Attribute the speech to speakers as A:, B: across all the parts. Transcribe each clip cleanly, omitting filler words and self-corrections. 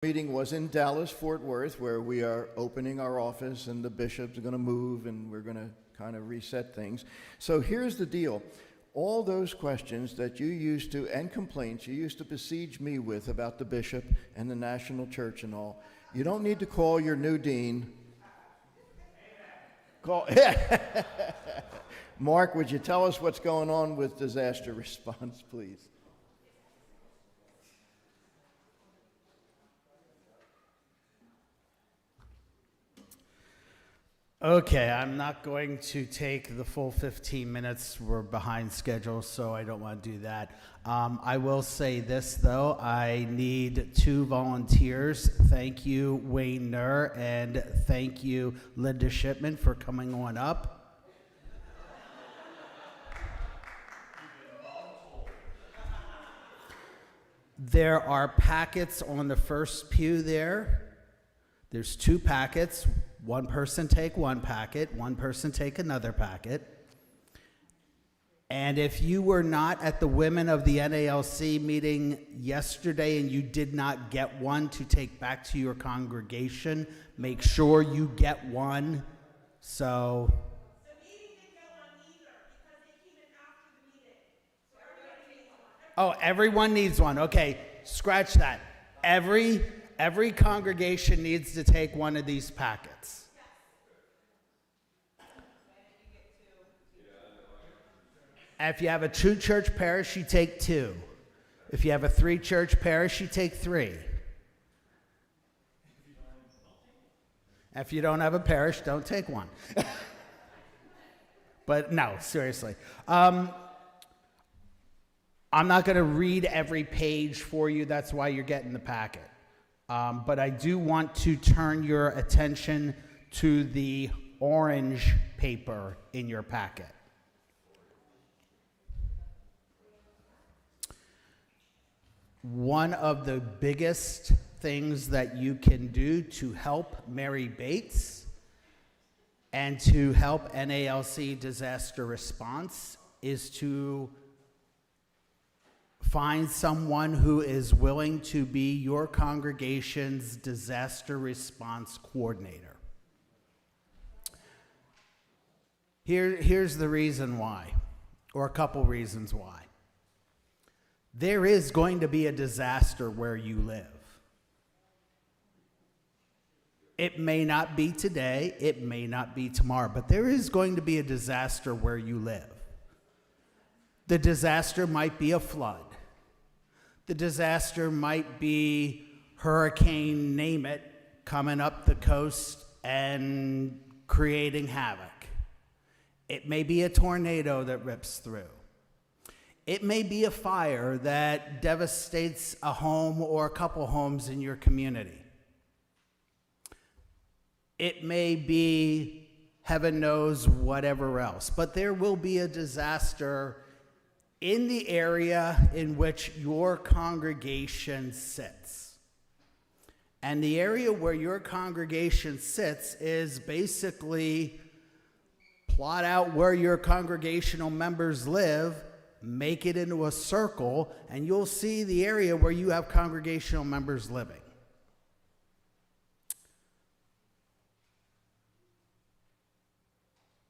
A: Meeting was in Dallas, Fort Worth, where we are opening our office and the bishops are going to move and we're going to kind of reset things. So here's the deal. All those questions that you used to, and complaints you used to besiege me with about the bishop and the national church and all, you don't need to call your new dean. Call. Mark, would you tell us what's going on with disaster response, please?
B: Okay, I'm not going to take the full 15 minutes. We're behind schedule, so I don't want to do that. I will say this, though. I need 2 volunteers. Thank you, Wayne Nur, and thank you, Linda Shipman, for coming on up. There are packets on the first pew there. There's 2 packets. One person take one packet, one person take another packet. And if you were not at the Women of the NALC meeting yesterday and you did not get one to take back to your congregation, make sure you get one. So
C: the meeting didn't get one either because they came in after the meeting. So everybody needs one.
B: oh, everyone needs one. Okay, scratch that. Every congregation needs to take one of these packets. If you have a 2-church parish, you take 2. If you have a 3-church parish, you take 3. If you don't have a parish, don't take one. But no, seriously. I'm not going to read every page for you. That's why you're getting the packet. But I do want to turn your attention to the orange paper in your packet. One of the biggest things that you can do to help Mary Bates and to help NALC disaster response is to find someone who is willing to be your congregation's disaster response coordinator. Here's the reason why, or a couple reasons why. There is going to be a disaster where you live. It may not be today, it may not be tomorrow, but there is going to be a disaster where you live. The disaster might be a flood. The disaster might be hurricane, name it, coming up the coast and creating havoc. It may be a tornado that rips through. It may be a fire that devastates a home or a couple homes in your community. It may be, heaven knows, whatever else. But there will be a disaster in the area in which your congregation sits. And the area where your congregation sits is basically plot out where your congregational members live, make it into a circle, and you'll see the area where you have congregational members living.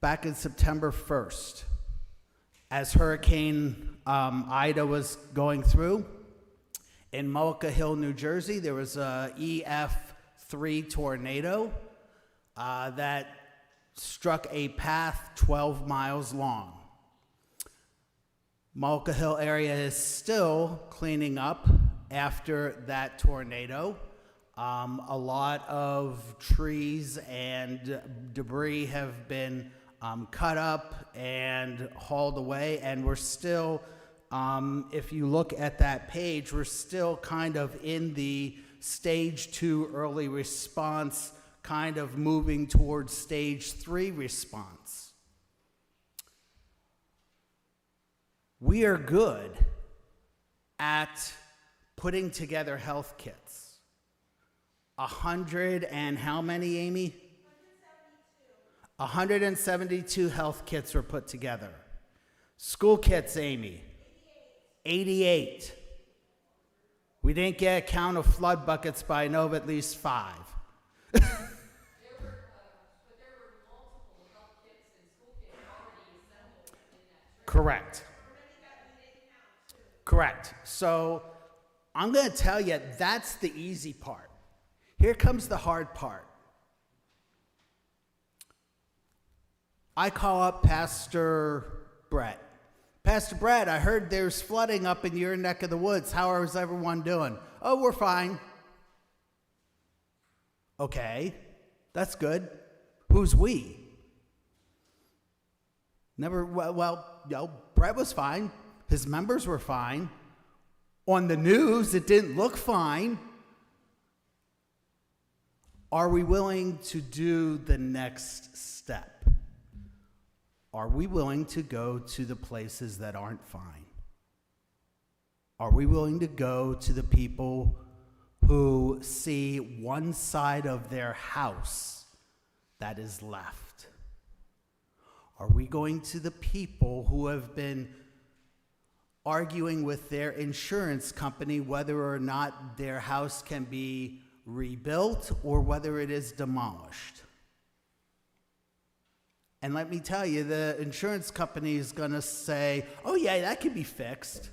B: Back in September 1st, as Hurricane Ida was going through, in Mullica Hill, New Jersey, there was a EF3 tornado that struck a path 12 miles long. Mullica Hill area is still cleaning up after that tornado. A lot of trees and debris have been cut up and hauled away, and we're still, if you look at that page, we're still kind of in the stage 2 early response, kind of moving towards stage 3 response. We are good at putting together health kits. 100 and how many, Amy? 172 health kits were put together. School kits, Amy? 88. We didn't get a count of flood buckets, but I know of at least 5.
D: But there were multiple health kits and school kits already assembled in that church.
B: Correct. Correct. So I'm going to tell you, that's the easy part. Here comes the hard part. I call up Pastor Brett. Pastor Brett, I heard there's flooding up in your neck of the woods. How is everyone doing? Oh, we're fine. Okay, that's good. Who's we? Brett was fine. His members were fine. On the news, it didn't look fine. Are we willing to do the next step? Are we willing to go to the places that aren't fine? Are we willing to go to the people who see one side of their house that is left? Are we going to the people who have been arguing with their insurance company whether or not their house can be rebuilt or whether it is demolished? And let me tell you, the insurance company is going to say, oh yeah, that can be fixed.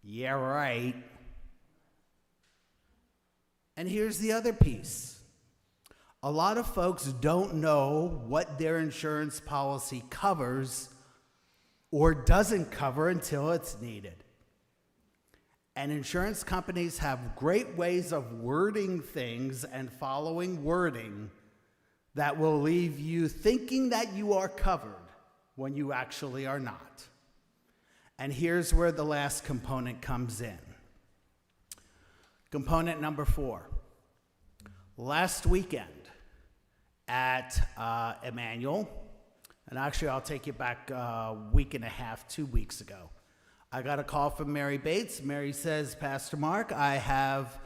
B: Yeah, right. And here's the other piece. A lot of folks don't know what their insurance policy covers or doesn't cover until it's needed. And insurance companies have great ways of wording things and following wording that will leave you thinking that you are covered when you actually are not. And here's where the last component comes in. Component number 4. Last weekend at Emmanuel, and actually I'll take you back a week and a half, 2 weeks ago, I got a call from Mary Bates. Mary says, Pastor Mark, I have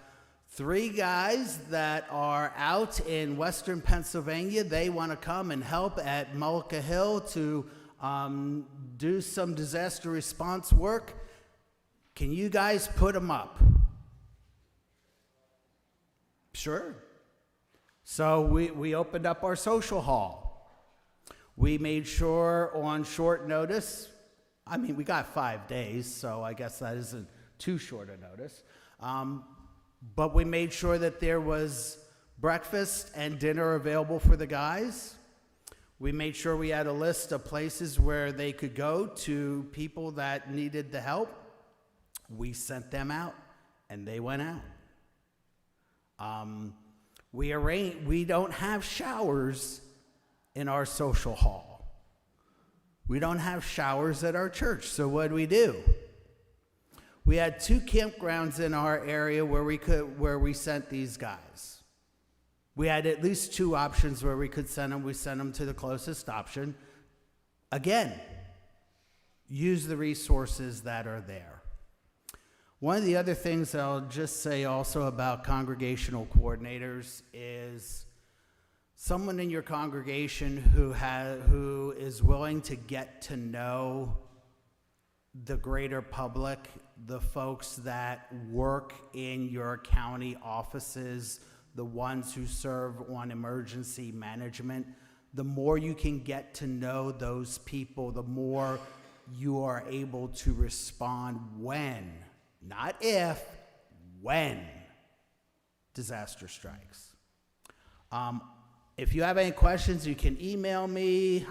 B: 3 guys that are out in western Pennsylvania. They want to come and help at Mullica Hill to do some disaster response work. Can you guys put them up? Sure. So we opened up our social hall. We made sure on short notice, I mean, we got 5 days, so I guess that isn't too short a notice. But we made sure that there was breakfast and dinner available for the guys. We made sure we had a list of places where they could go to people that needed the help. We sent them out, and they went out. We don't have showers in our social hall. We don't have showers at our church, so what do? We had 2 campgrounds in our area where we sent these guys. We had at least 2 options where we could send them. We sent them to the closest option. Again, use the resources that are there. One of the other things that I'll just say also about congregational coordinators is someone in your congregation who is willing to get to know the greater public, the folks that work in your county offices, the ones who serve on emergency management. The more you can get to know those people, the more you are able to respond when, not if, when disaster strikes. If you have any questions, you can email me.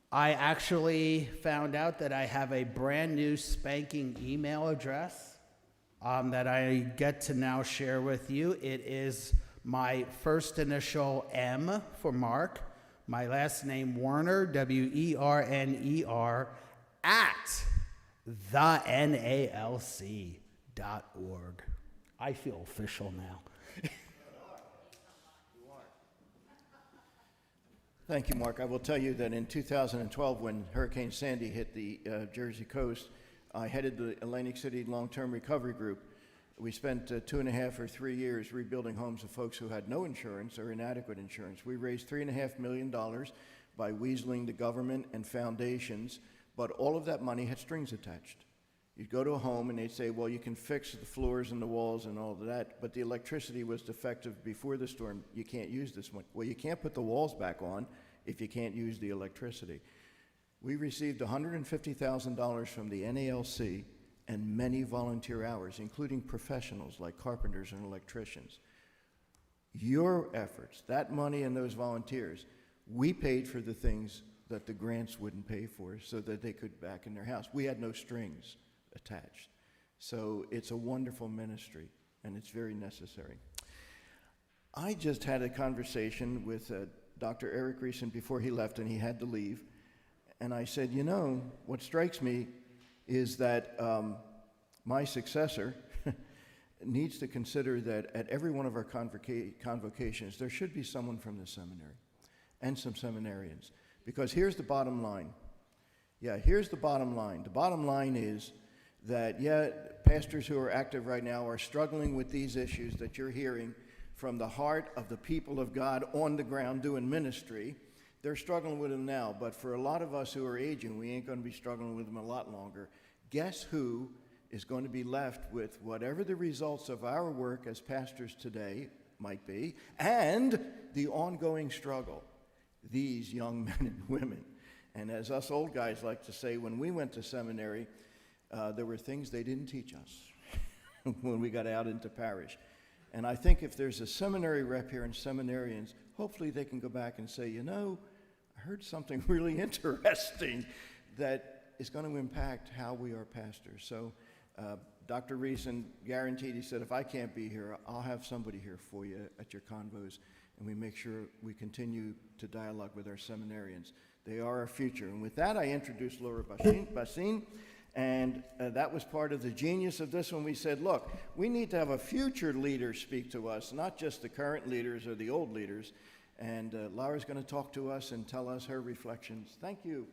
B: I actually found out that I have a brand new spanking email address that I get to now share with you. It is my first initial M for Mark, my last name Werner, W-E-R-N-E-R, at thenalc.org. I feel official now.
A: Thank you, Mark. I will tell you that in 2012, when Hurricane Sandy hit the Jersey coast, I headed the Atlantic City Long-Term Recovery Group. We spent 2.5 or 3 years rebuilding homes of folks who had no insurance or inadequate insurance. We raised $3.5 million by weaseling the government and foundations, but all of that money had strings attached. You'd go to a home and they'd say, well, you can fix the floors and the walls and all of that, but the electricity was defective before the storm. You can't use this one. Well, you can't put the walls back on if you can't use the electricity. We received $150,000 from the NALC and many volunteer hours, including professionals like carpenters and electricians. Your efforts, that money and those volunteers, we paid for the things that the grants wouldn't pay for so that they could back in their house. We had no strings attached. So it's a wonderful ministry, and it's very necessary. I just had a conversation with Dr. Eric Reeson before he left, and he had to leave. And I said, you know, what strikes me is that my successor needs to consider that at every one of our convocations, there should be someone from the seminary and some seminarians. Because here's the bottom line. Yeah, here's the bottom line. The bottom line is that, yeah, pastors who are active right now are struggling with these issues that you're hearing from the heart of the people of God on the ground doing ministry. They're struggling with them now, but for a lot of us who are aging, we ain't going to be struggling with them a lot longer. Guess who is going to be left with whatever the results of our work as pastors today might be, and the ongoing struggle? These young men and women. And as us old guys like to say, when we went to seminary, there were things they didn't teach us when we got out into parish. And I think if there's a seminary rep here and seminarians, hopefully they can go back and say, you know, I heard something really interesting that is going to impact how we are pastors. So Dr. Reeson guaranteed, he said, if I can't be here, I'll have somebody here for you at your convos, and we make sure we continue to dialogue with our seminarians. They are our future. And with that, I introduced Laura Bassin, and that was part of the genius of this when we said, look, we need to have a future leader speak to us, not just the current leaders or the old leaders. And Laura's going to talk to us and tell us her reflections. Thank you.